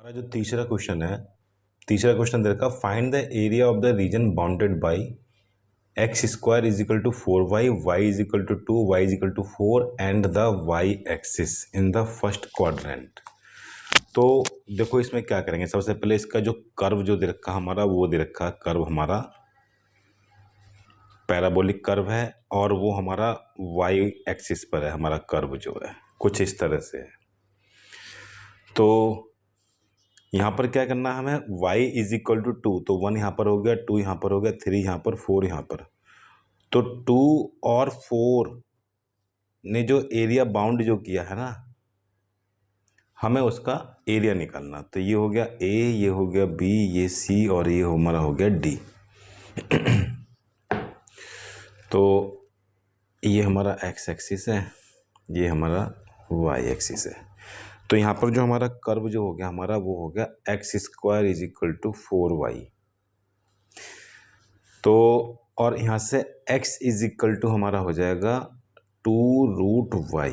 हमारा जो तीसरा क्वेश्चन है, तीसरा क्वेश्चन दे रखा, find the area of the region bounded by x square is equal to 4y, y is equal to 2, y is equal to 4 and the y axis in the first quadrant. तो देखो इसमें क्या करेंगे, सबसे पहले इसका जो कर्व जो दे रखा हमारा, वो दे रखा कर्व हमारा पैराबोलिक कर्व है और वो हमारा वाई एक्सिस पर है, हमारा कर्व जो है कुछ इस तरह से है। तो यहाँ पर क्या करना है हमें, y इज इक्वल टू 2, तो 1 यहाँ पर हो गया, 2 यहाँ पर हो गया, 3 यहाँ पर, 4 यहाँ पर। तो 2 और 4 ने जो एरिया बाउंड जो किया है ना, हमें उसका एरिया निकालना। तो ये हो गया a, ये हो गया b, ये c और ये हमारा हो गया d। तो ये हमारा x एक्सिस है, ये हमारा y एक्सिस है। तो यहाँ पर जो हमारा कर्व जो हो गया हमारा, वो हो गया x square is equal to 4y। तो और यहाँ से x इज इक्वल टू हमारा हो जाएगा 2√y।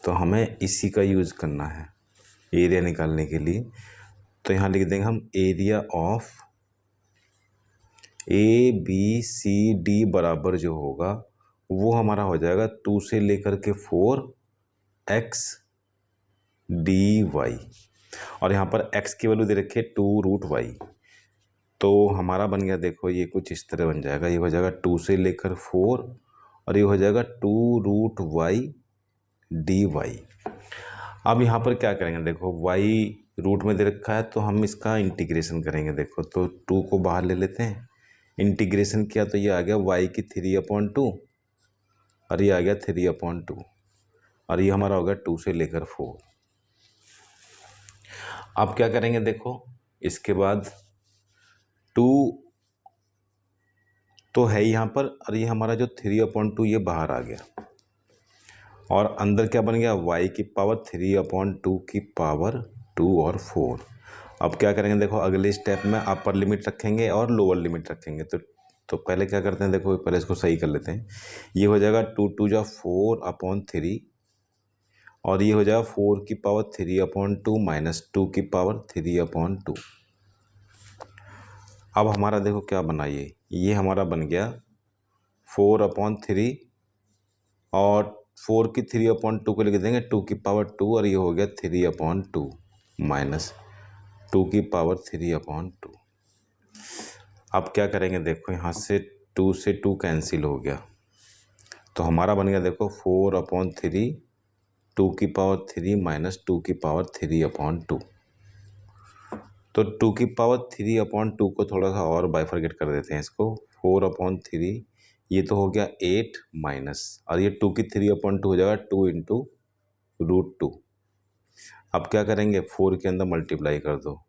तो हमें इसी का यूज़ करना है एरिया निकालने के लिए। तो यहाँ लिख देंगे हम एरिया ऑफ ABCD बराबर जो होगा वो हमारा हो जाएगा 2 से लेकर के 4x dy। और यहाँ पर x की वैल्यू दे रखी है 2√y। तो हमारा बन गया, देखो ये कुछ इस तरह बन जाएगा, ये हो जाएगा 2 से लेकर 4 और ये हो जाएगा 2√y dy। अब यहाँ पर क्या करेंगे, देखो y रूट में दे रखा है तो हम इसका इंटीग्रेशन करेंगे। देखो तो 2 को बाहर ले लेते हैं, इंटीग्रेशन किया तो ये आ गया y की 3/2 और ये आ गया 3/2 और ये हमारा हो गया 2 से लेकर 4। अब क्या करेंगे, देखो इसके बाद 2 तो है यहाँ पर और ये हमारा जो 3/2 ये बाहर आ गया और अंदर क्या बन गया, y की पावर 3/2 की पावर 2 और 4। अब क्या करेंगे, देखो अगले स्टेप में अपर लिमिट रखेंगे और लोअर लिमिट रखेंगे। तो पहले क्या करते हैं, देखो पहले इसको सही कर लेते हैं। ये हो जाएगा 2 2 जा 4/3 और ये हो जाएगा 4 की पावर 3/2 माइनस 2 की पावर 3/2। अब हमारा देखो क्या बना, ये हमारा बन गया 4/3 और 4 की 3/2 को लिख देंगे 2 की पावर 2 और ये हो गया 3/2 माइनस 2 की पावर 3/2। अब क्या करेंगे, देखो यहाँ से 2 से 2 कैंसिल हो गया तो हमारा बन गया, देखो 4/3 2 की पावर 3 माइनस 2 की पावर 3/2। तो 2 की पावर 3/2 को थोड़ा सा और बाइफरकेट कर देते हैं इसको, 4/3 ये तो हो गया 8 माइनस और ये 2 की 3/2 हो जाएगा 2 इंटू √2। अब क्या करेंगे, 4 के अंदर मल्टीप्लाई कर दो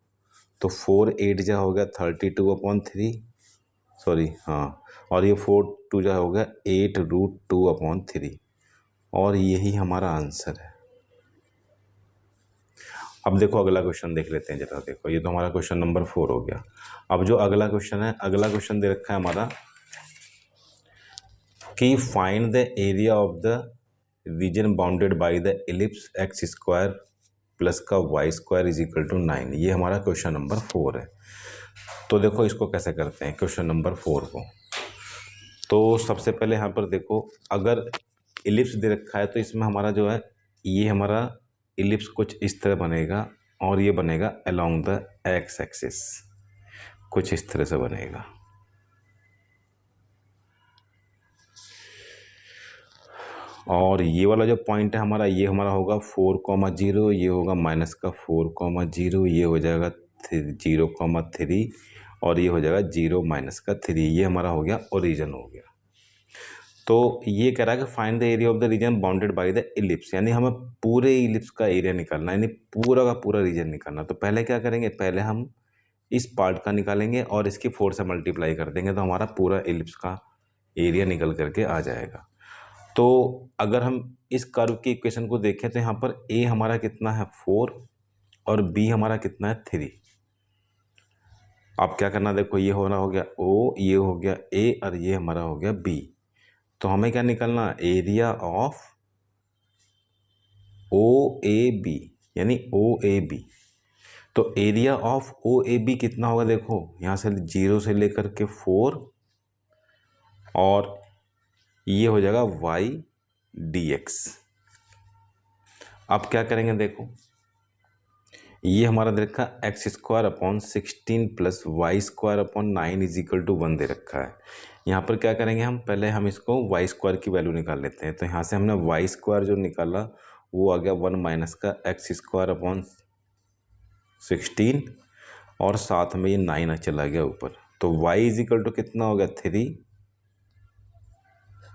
तो 4 8 जा हो गया 32/3, सॉरी हाँ, और ये 4 2 जा हो गया 8√2/3 और यही हमारा आंसर है। अब देखो अगला क्वेश्चन देख लेते हैं जरा। देखो ये तो हमारा क्वेश्चन नंबर 4 हो गया। अब जो अगला क्वेश्चन है, अगला क्वेश्चन दे रखा है हमारा कि find the area of the region bounded by the ellipse x square plus का y square is equal to 9। ये हमारा क्वेश्चन नंबर 4 है। तो देखो इसको कैसे करते हैं क्वेश्चन नंबर 4 को। तो सबसे पहले यहाँ पर देखो, अगर एलिप्स दे रखा है तो इसमें हमारा जो है, ये हमारा एलिप्स कुछ इस तरह बनेगा और ये बनेगा अलोंग द एक्स एक्सिस, कुछ इस तरह से बनेगा। और ये वाला जो पॉइंट है हमारा, ये हमारा होगा 4,0, ये होगा माइनस का 4,0, ये हो जाएगा 0,3 और ये हो जाएगा 0 माइनस का 3। ये हमारा हो गया ओरिजिन हो गया। तो ये कह रहा है कि find the area of the region bounded by the ellipse, यानी हमें पूरे इलिप्स का एरिया निकालना है, यानी पूरा का पूरा रीजन निकालना। तो पहले क्या करेंगे, पहले हम इस पार्ट का निकालेंगे और इसकी 4 से मल्टीप्लाई कर देंगे तो हमारा पूरा इलिप्स का एरिया निकल करके आ जाएगा। तो अगर हम इस कर्व की इक्वेशन को देखें तो यहाँ पर a हमारा कितना है 4 और b हमारा कितना है 3। अब क्या करना, देखो ये होना हो गया o, ये हो गया a और ये हमारा हो गया b। तो हमें क्या निकालना, एरिया ऑफ OAB, यानी OAB। तो area of O A B कितना होगा, देखो यहाँ से 0 से लेकर के 4 और ये हो जाएगा y dx। अब क्या करेंगे, देखो ये हमारा दे रखा है x² upon 16 plus y² upon 9 is equal to 1 दे रखा है। यहाँ पर क्या करेंगे हम, पहले हम इसको y² की वैल्यू निकाल लेते हैं। तो यहाँ से हमने y² जो निकाला वो आ गया 1 माइनस का x² अपॉन 16 और साथ में ये 9 चला गया ऊपर। तो y इज इक्वल टू कितना हो गया 3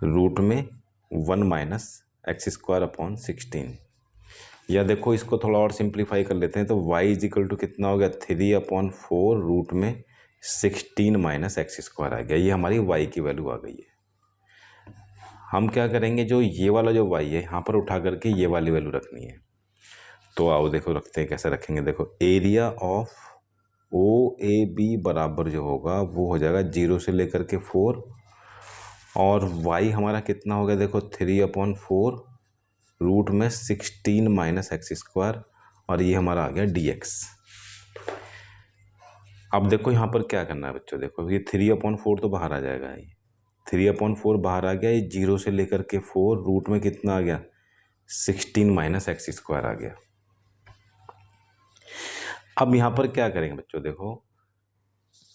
रूट में 1 माइनस x² अपॉन 16। या देखो इसको थोड़ा और सिंप्लीफाई कर लेते हैं। तो y इज इक्वल टू कितना हो गया 3/4 रूट में 16 माइनस x² आ गया। ये हमारी y की वैल्यू आ गई है। हम क्या करेंगे, जो ये वाला जो y है यहाँ पर उठा करके ये वाली वैल्यू रखनी है। तो आओ देखो रखते हैं, कैसे रखेंगे। देखो area of O A B बराबर जो होगा वो हो जाएगा 0 से लेकर के 4 और y हमारा कितना हो गया, देखो 3/4 रूट में 16 माइनस x² और ये हमारा आ गया dx। अब देखो यहाँ पर क्या करना है बच्चों, देखो ये 3/4 तो बाहर आ जाएगा, ये 3/4 बाहर आ गया, ये 0 से लेकर के 4 रूट में कितना आ गया 16 माइनस x² आ गया। अब यहाँ पर क्या करेंगे बच्चों, देखो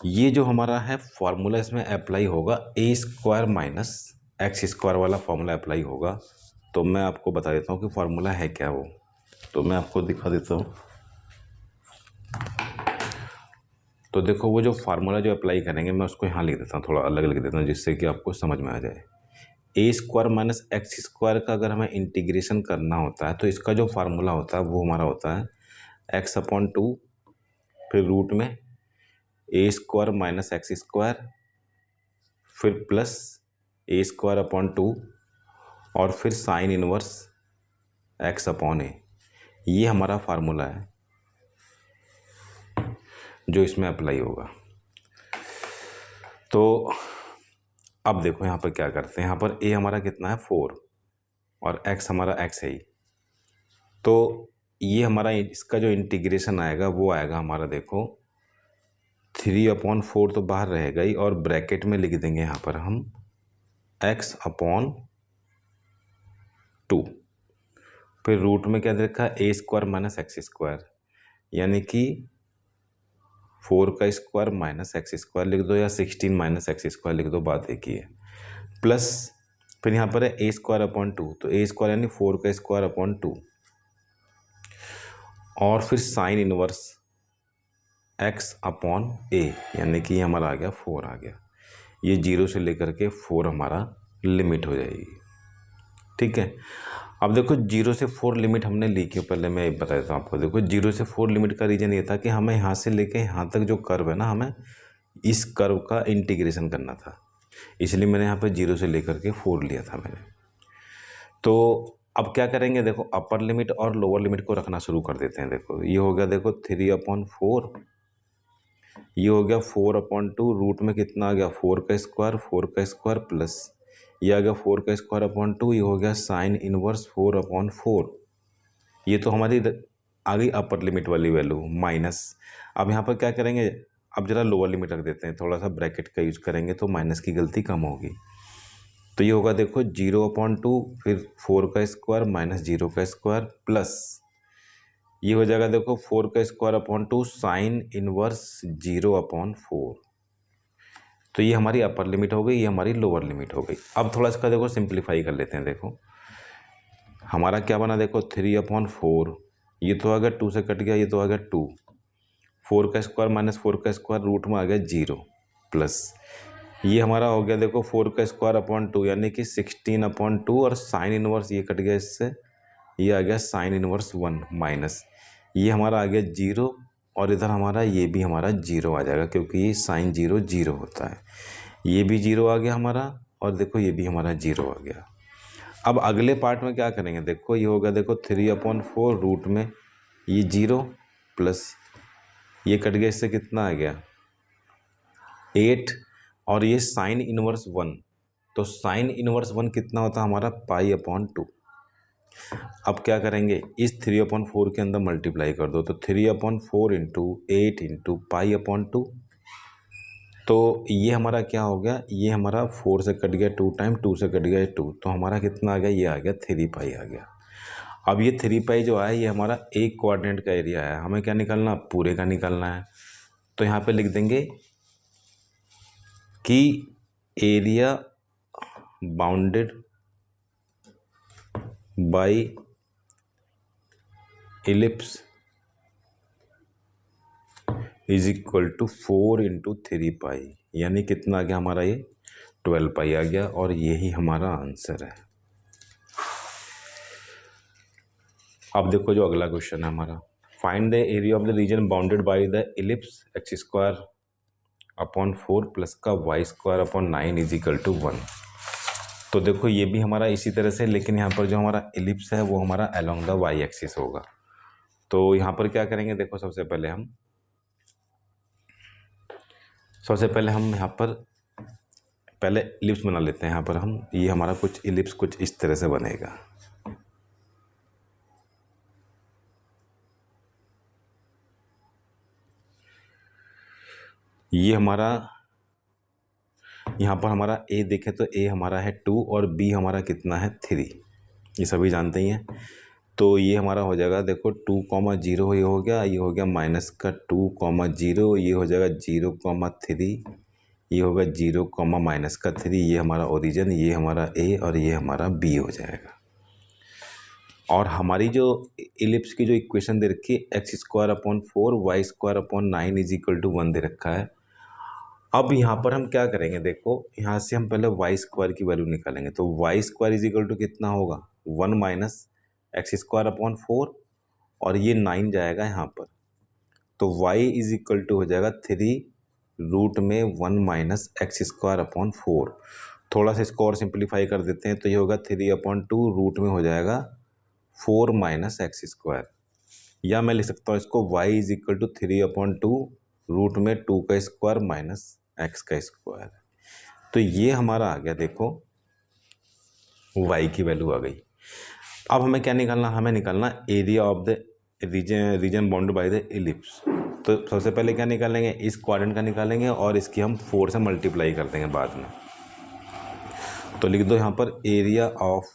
ये जो हमारा है फॉर्मूला इसमें अप्लाई होगा a² माइनस x² वाला फॉर्मूला अप्लाई होगा। तो मैं आपको बता देता हूँ कि फार्मूला है क्या वो, तो मैं आपको दिखा देता हूँ। तो देखो वो जो फार्मूला जो अप्लाई करेंगे मैं उसको यहाँ लिख देता हूँ, थोड़ा अलग लिख देता हूँ जिससे कि आपको समझ में आ जाए। a² माइनस x² का अगर हमें इंटीग्रेशन करना होता है तो इसका जो फार्मूला होता है वो हमारा होता है x/2 फिर रूट में a² माइनस x² फिर प्लस a²/2 और फिर साइन इनवर्स x/a। ये हमारा फार्मूला है जो इसमें अप्लाई होगा। तो अब देखो यहाँ पर क्या करते हैं, यहाँ पर a हमारा कितना है 4 और x हमारा x है ही। तो ये हमारा इसका जो इंटीग्रेशन आएगा वो आएगा हमारा, देखो 3/4 तो बाहर रहेगा ही और ब्रैकेट में लिख देंगे यहाँ पर हम x/2 फिर रूट में क्या दे रखा है a² माइनस x², यानी कि 4 का स्क्वायर माइनस x² लिख दो या 16 माइनस x² लिख दो, बात एक ही है। प्लस फिर यहाँ पर है a²/2, तो a² यानी 4 का स्क्वायर/2 और फिर साइन इनवर्स x/a, यानी कि हमारा आ गया 4 आ गया। ये 0 से लेकर के 4 हमारा लिमिट हो जाएगी, ठीक है। अब देखो 0 से 4 लिमिट हमने ली क्यों, पहले मैं बता देता हूँ आपको। देखो 0 से 4 लिमिट का रीज़न ये था कि हमें यहाँ से लेके यहाँ तक जो कर्व है ना, हमें इस कर्व का इंटीग्रेशन करना था, इसलिए मैंने यहाँ पे 0 से लेकर के 4 लिया था मैंने। तो अब क्या करेंगे, देखो अपर लिमिट और लोअर लिमिट को रखना शुरू कर देते हैं। देखो ये हो गया, देखो 3/4, ये हो गया 4/2 रूट में कितना आ गया 4 का स्क्वायर प्लस ये आ गया 4 का स्क्वायर/2, ये हो गया साइन इनवर्स 4/4। ये तो हमारी आ गई अपर लिमिट वाली वैल्यू माइनस। अब यहाँ पर क्या करेंगे, अब जरा लोअर लिमिट रख देते हैं, थोड़ा सा ब्रैकेट का यूज करेंगे तो माइनस की गलती कम होगी। तो ये होगा देखो 0/2 फिर 4 का स्क्वायर माइनस 0 का स्क्वायर प्लस ये हो जाएगा देखो 4 का स्क्वायर/2 साइन इनवर्स 0/4। तो ये हमारी अपर लिमिट हो गई, ये हमारी लोअर लिमिट हो गई। अब थोड़ा इसका देखो सिंप्लीफाई कर लेते हैं। देखो हमारा क्या बना, देखो 3/4, ये तो आ गया 2 से कट गया, ये तो आ गया 2, 4 का स्क्वायर माइनस 4 का स्क्वायर रूट में आ गया 0 प्लस ये हमारा हो गया देखो 4 का स्क्वायर/2 यानी कि 16/2 और साइन इनवर्स ये कट गया इससे, ये आ गया साइन इनवर्स 1 माइनस ये हमारा आ गया 0 और इधर हमारा ये भी हमारा 0 आ जाएगा क्योंकि ये साइन 0 0 होता है। ये भी 0 आ गया हमारा और देखो ये भी हमारा 0 आ गया। अब अगले पार्ट में क्या करेंगे, देखो ये होगा देखो 3/4 रूट में ये 0 प्लस ये कट गया, इससे कितना आ गया 8 और ये साइन इनवर्स 1, तो साइन इनवर्स 1 कितना होता है हमारा π/2। अब क्या करेंगे, इस 3/4 के अंदर मल्टीप्लाई कर दो, तो 3/4 इंटू 8 इंटू पाई/2। तो ये हमारा क्या हो गया, ये हमारा 4 से कट गया 2 टाइम, 2 से कट गया 2, तो हमारा कितना आ गया, ये आ गया 3 पाई आ गया। अब ये 3 पाई जो है ये हमारा एक क्वाड्रेंट का एरिया है, हमें क्या निकालना, पूरे का निकालना है। तो यहाँ पे लिख देंगे कि area bounded by ellipse is equal to 4 into 3 pi, यानी कितना आ गया हमारा, ये 12 पाई आ गया, और यही हमारा आंसर है। अब देखो जो अगला क्वेश्चन है हमारा, find the area of the region bounded by the ellipse x² / 4 plus का y² / 9 इज इक्वल टू 1। तो देखो ये भी हमारा इसी तरह से, लेकिन यहाँ पर जो हमारा इलिप्स है वो हमारा अलोंग द y एक्सिस होगा। तो यहाँ पर क्या करेंगे, देखो सबसे पहले हम यहाँ पर पहले इलिप्स बना लेते हैं। यहाँ पर हम, ये हमारा कुछ इलिप्स कुछ इस तरह से बनेगा। ये हमारा, यहाँ पर हमारा ए देखे तो ए हमारा है 2 और बी हमारा कितना है 3, ये सभी जानते ही हैं। तो ये हमारा हो जाएगा, देखो 2,0 ये हो गया, ये हो गया माइनस का 2,0, ये हो जाएगा 0,3, ये होगा 0, माइनस का 3, ये हमारा ओरिजिन, ये हमारा ए और ये हमारा बी हो जाएगा। और हमारी जो इलिप्स की जो इक्वेशन दे रखी है x²/4 y² / 9 is equal to 1 दे रखा है। अब यहाँ पर हम क्या करेंगे, देखो यहाँ से हम पहले y² की वैल्यू निकालेंगे। तो y² इज इक्वल टू कितना होगा, 1 माइनस x²/4, और ये 9 जाएगा यहाँ पर, तो y इज इक्वल टू हो जाएगा 3 रूट में 1 माइनस x²/4। थोड़ा सा इसको और सिंप्लीफाई कर देते हैं, तो ये होगा 3/2 रूट में हो जाएगा 4 माइनस x², या मैं लिख सकता हूँ इसको y is equal to 3/2 root में 2² माइनस x²। तो ये हमारा आ गया, देखो y की वैल्यू आ गई। अब हमें क्या निकालना, हमें निकालना area of the region bounded by the ellipse. तो सबसे पहले क्या निकालेंगे, इस क्वाड्रेंट का निकालेंगे, और इसकी हम 4 से मल्टीप्लाई कर देंगे बाद में। तो लिख दो यहाँ पर एरिया ऑफ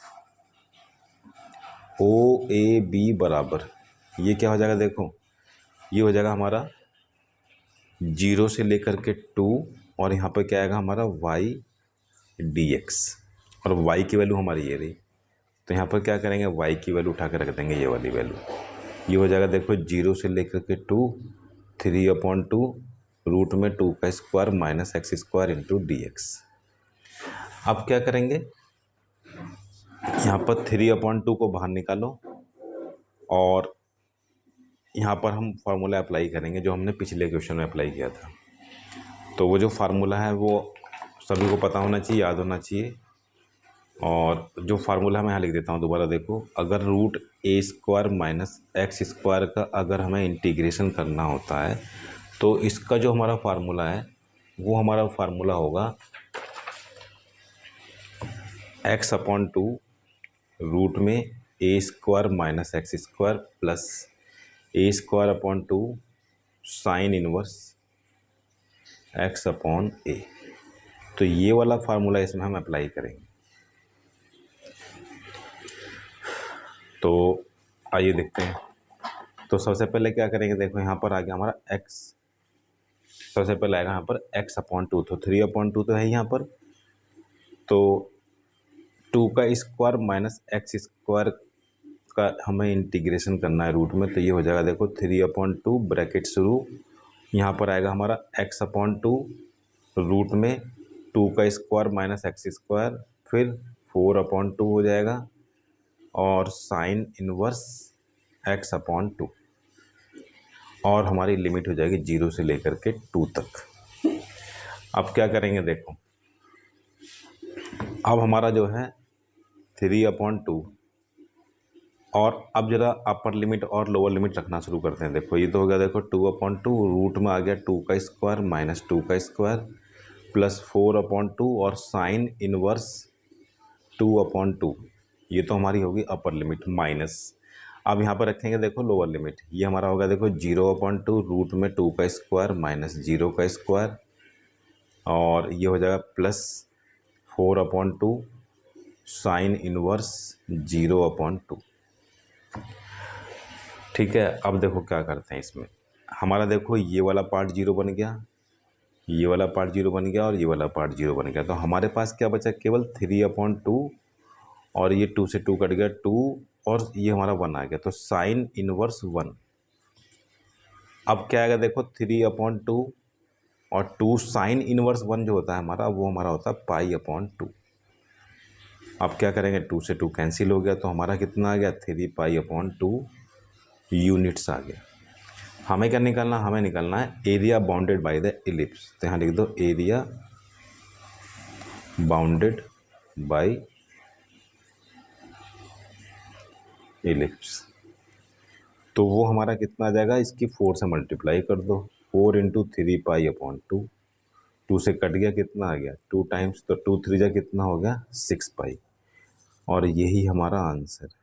OAB बराबर, ये क्या हो जाएगा, देखो ये हो जाएगा हमारा 0 से लेकर के 2, और यहाँ पर क्या आएगा हमारा y dx, और y की वैल्यू हमारी ये रही। तो यहाँ पर क्या करेंगे, y की वैल्यू उठा के रख देंगे, ये वाली वैल्यू, ये हो जाएगा देखो 0 से लेकर के 2, 3/2 रूट में 2² माइनस x² इंटू dx। अब क्या करेंगे, यहाँ पर 3/2 को बाहर निकालो, और यहाँ पर हम फार्मूला अप्लाई करेंगे जो हमने पिछले क्वेश्चन में अप्लाई किया था। तो वो जो फार्मूला है वो सभी को पता होना चाहिए, याद होना चाहिए। और जो फार्मूला मैं यहाँ लिख देता हूँ दोबारा, देखो अगर √a² माइनस x² का अगर हमें इंटीग्रेशन करना होता है, तो इसका जो हमारा फार्मूला है वो हमारा फार्मूला होगा x/2 रूट में a² minus x² plus a²/2 sine inverse x/a। तो ये वाला फार्मूला इसमें हम अप्लाई करेंगे। तो आइए देखते हैं। तो सबसे पहले क्या करेंगे, देखो यहाँ पर आ गया हमारा x, सबसे पहले आएगा यहाँ पर x/2, तो 3/2 तो है यहाँ पर, तो 2² माइनस x² का हमें इंटीग्रेशन करना है रूट में। तो ये हो जाएगा देखो 3/2 ब्रैकेट शुरू, यहाँ पर आएगा हमारा x/2 रूट में 2² माइनस x², फिर 4/2 हो जाएगा, और साइन इनवर्स x/2, और हमारी लिमिट हो जाएगी 0 से लेकर के 2 तक। अब क्या करेंगे, देखो अब हमारा जो है 3/2, और अब जरा अपर लिमिट और लोअर लिमिट रखना शुरू करते हैं। देखो ये तो हो गया, देखो 2/2 रूट में आ गया 2² माइनस 2² प्लस 4/2 और साइन इनवर्स 2/2, ये तो हमारी होगी अपर लिमिट माइनस। अब यहाँ पर रखेंगे देखो लोअर लिमिट, ये हमारा होगा देखो 0/2 रूट में 2 का स्क्वायर माइनस 0 का स्क्वायर, और ये हो जाएगा प्लस 4/2 साइन इनवर्स 0/2। ठीक है, अब देखो क्या करते हैं इसमें। हमारा देखो ये वाला पार्ट 0 बन गया, ये वाला पार्ट 0 बन गया, और ये वाला पार्ट 0 बन गया। तो हमारे पास क्या बचा, केवल 3/2, और ये 2 से 2 कट गया 2, और ये हमारा 1 आ गया, तो साइन इनवर्स 1। अब क्या आएगा देखो 3/2 और 2 साइन इनवर्स 1 जो होता है हमारा, वो हमारा होता है π/2। अब क्या करेंगे, 2 से 2 कैंसिल हो गया, तो हमारा कितना आ गया 3π/2 यूनिट्स आ गया। हमें क्या निकालना, हमें निकालना है area bounded by the ellipse. तो यहाँ लिख दो एरिया बाउंडेड बाय इलिप्स। तो वो हमारा कितना आ जाएगा, इसकी 4 से मल्टीप्लाई कर दो, 4 × 3π/2। 2 से कट गया, कितना आ गया 2 टाइम्स, तो 2 3 जा कितना हो गया 6π, और यही हमारा आंसर है।